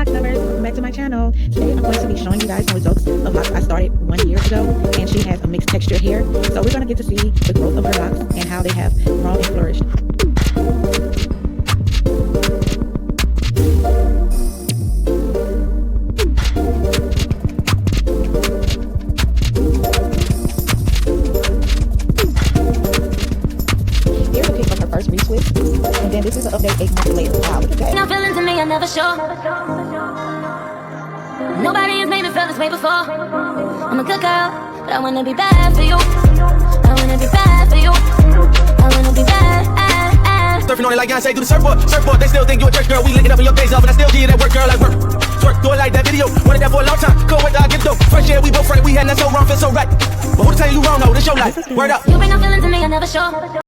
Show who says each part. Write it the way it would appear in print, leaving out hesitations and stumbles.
Speaker 1: Loc Lovers, welcome back to my channel. Today I'm going to be showing you guys some results of locks I started 1 year ago, and she has a mixed texture hair, so we're going to get to see the growth of her locks and how they have grown and flourished. Here's a pic from her first retwist, and then this is an update 8 months later. Wow, look at that.
Speaker 2: No feelings to me, I never show. Nobody has made me feel this way before. I'm a good girl, but I wanna be bad for you. I wanna be bad for you. I wanna be bad.
Speaker 3: Surfing on it like Beyonce, do the surfboard. Surfboard, they still think you a church girl. We linking up in your days off, and I still give you that work, girl, like work. Twerk, do it like that video. Wanted that for a long time. Go wait till I get dope. First year we both right, we had that so wrong, feel so right. But who to tell you wrong, though? This your life. Word up.
Speaker 2: You bring no feelings to me, I never show.